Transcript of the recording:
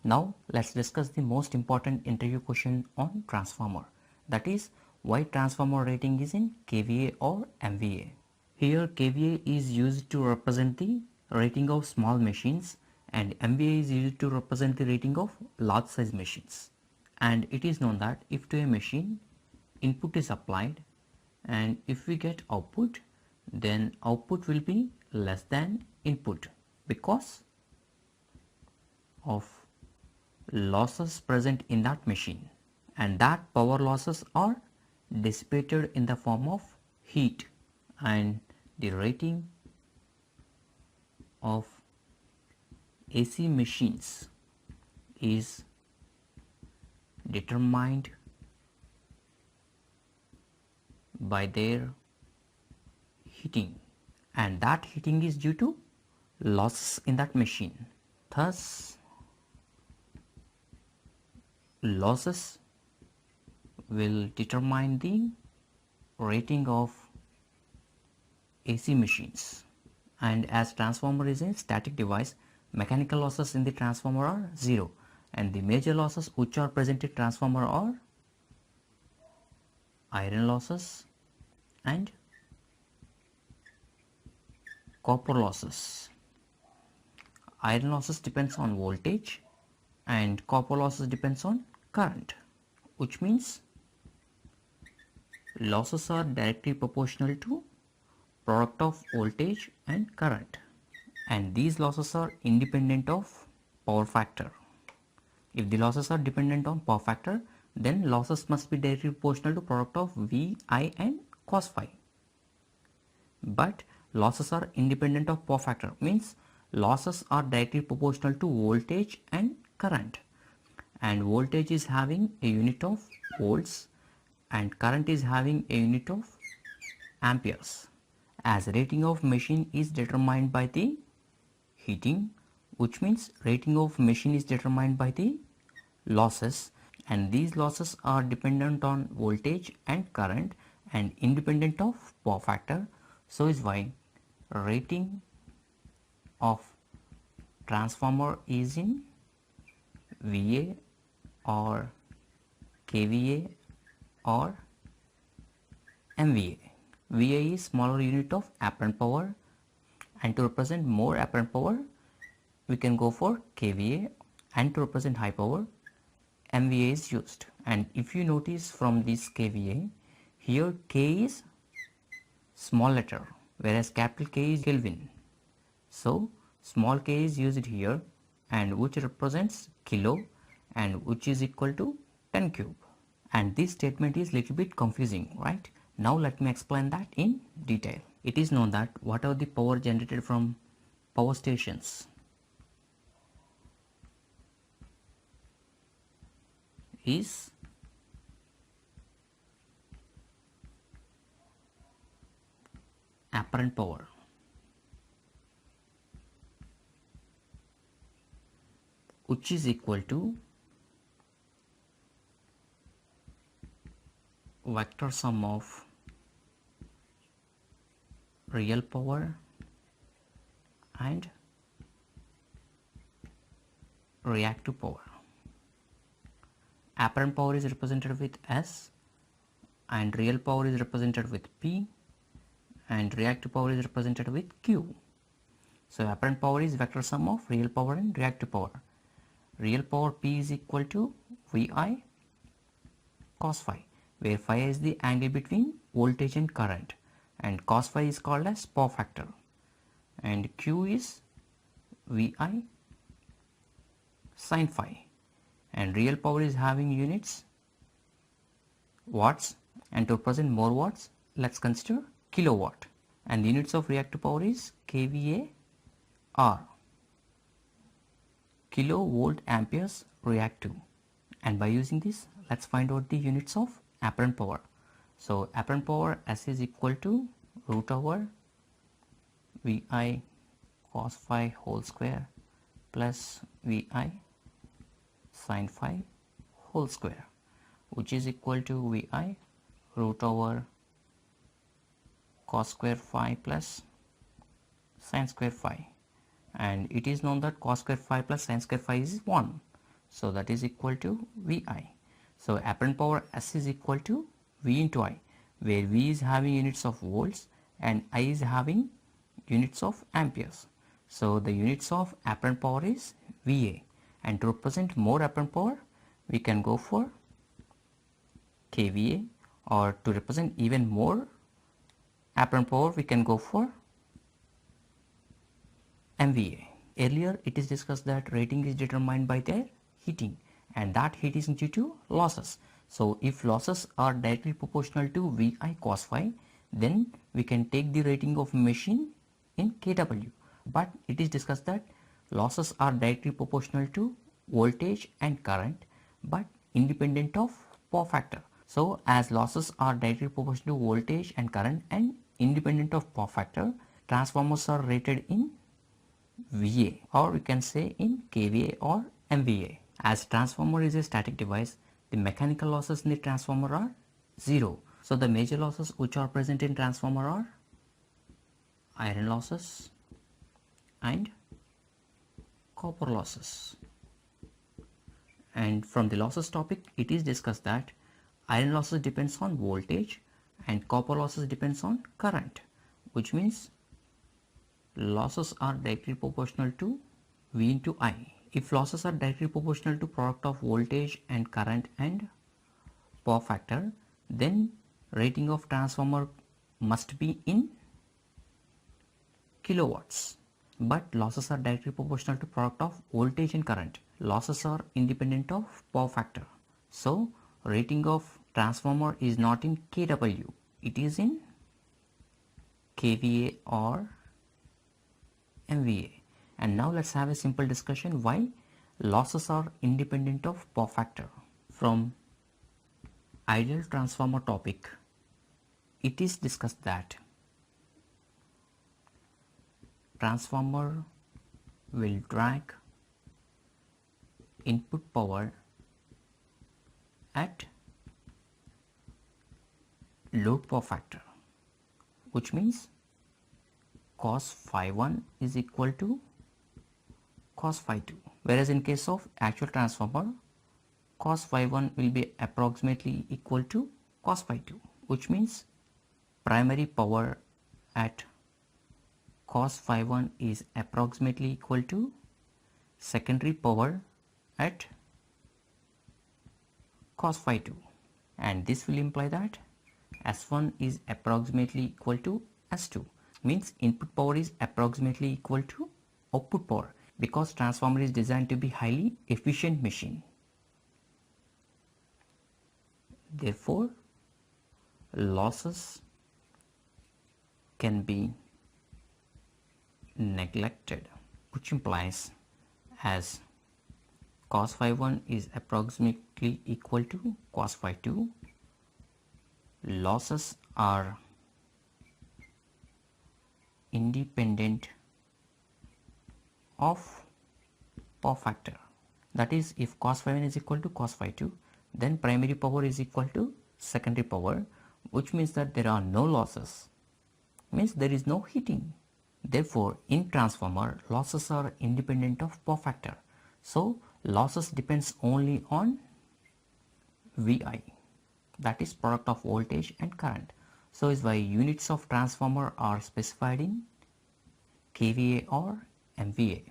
Now let's discuss the most important interview question on transformer, that is why transformer rating is in kVA or MVA. Here kVA is used to represent the rating of small machines and MVA is used to represent the rating of large size machines. And it is known that if to a machine input is applied and if we get output, then output will be less than input because of losses present in that machine, and that power losses are dissipated in the form of heat, and the rating of AC machines is determined by their heating, and that heating is due to losses in that machine. Thus losses will determine the rating of AC machines, and as transformer is a static device, mechanical losses in the transformer are 0, and the major losses which are present in transformer are iron losses and copper losses. Iron losses depends on voltage and copper losses depends on current, which means losses are directly proportional to product of voltage and current, and these losses are independent of power factor. If the losses are dependent on power factor, then losses must be directly proportional to product of VI and cos phi. But losses are independent of power factor, means losses are directly proportional to voltage and current, and voltage is having a unit of volts and current is having a unit of amperes. As rating of machine is determined by the heating, which means rating of machine is determined by the losses, and these losses are dependent on voltage and current and independent of power factor. So is why rating of transformer is in VA or kVA or MVA. VA is smaller unit of apparent power, and to represent more apparent power we can go for kVA, and to represent high power MVA is used. And if you notice from this kVA, here K is small letter whereas capital K is Kelvin. So small k is used here, and which represents kilo and which is equal to 10 cube. And this statement is little bit confusing, right? Now let me explain that in detail. It is known that whatever the power generated from power stations is apparent power, which is equal to vector sum of real power and reactive power. Apparent power is represented with S, and real power is represented with P, and reactive power is represented with Q. So apparent power is vector sum of real power and reactive power. Real power P is equal to VI cos phi, where phi is the angle between voltage and current, and cos phi is called as power factor, and Q is VI sin phi, and real power is having units watts, and to represent more watts let's consider kilowatt, and the units of reactive power is kVA R, kilovolt amperes reactive. And by using this, let's find out the units of apparent power. So apparent power S is equal to root over VI cos phi whole square plus VI sin phi whole square, which is equal to VI root over cos square phi plus sin square phi, and it is known that cos square phi plus sin square phi is 1. So that is equal to Vi. So apparent power S is equal to V into I, where V is having units of volts and I is having units of amperes. So the units of apparent power is VA, and to represent more apparent power we can go for kVA, or to represent even more apparent power we can go for MVA. Earlier it is discussed that rating is determined by their heating, and that heat is due to losses. So if losses are directly proportional to Vi cos phi, then we can take the rating of machine in kW. But it is discussed that losses are directly proportional to voltage and current, but independent of power factor. So as losses are directly proportional to voltage and current and independent of power factor, transformers are rated in VA, or we can say in kVA or MVA. As transformer is a static device, the mechanical losses in the transformer are zero. So the major losses which are present in transformer are iron losses and copper losses. And from the losses topic, it is discussed that iron losses depends on voltage and copper losses depends on current, which means losses are directly proportional to V into I. If losses are directly proportional to product of voltage and current and power factor, then rating of transformer must be in kilowatts. But losses are directly proportional to product of voltage and current. Losses are independent of power factor. So rating of transformer is not in kW, it is in kVA or MVA. And now let's have a simple discussion why losses are independent of power factor. From ideal transformer topic, it is discussed that transformer will drag input power at load power factor, which means cos phi 1 is equal to cos phi 2, whereas in case of actual transformer, cos phi 1 will be approximately equal to cos phi 2, which means primary power at cos phi 1 is approximately equal to secondary power at cos phi 2, and this will imply that S1 is approximately equal to S2, means input power is approximately equal to output power, because transformer is designed to be highly efficient machine. Therefore losses can be neglected, which implies as cos phi 1 is approximately equal to cos phi 2, losses are independent of power factor. That is, if cos phi 1 is equal to cos phi 2, then primary power is equal to secondary power, which means that there are no losses, means there is no heating. Therefore in transformer losses are independent of power factor, so losses depends only on Vi, that is product of voltage and current. So is why units of transformer are specified in kVA or MVA.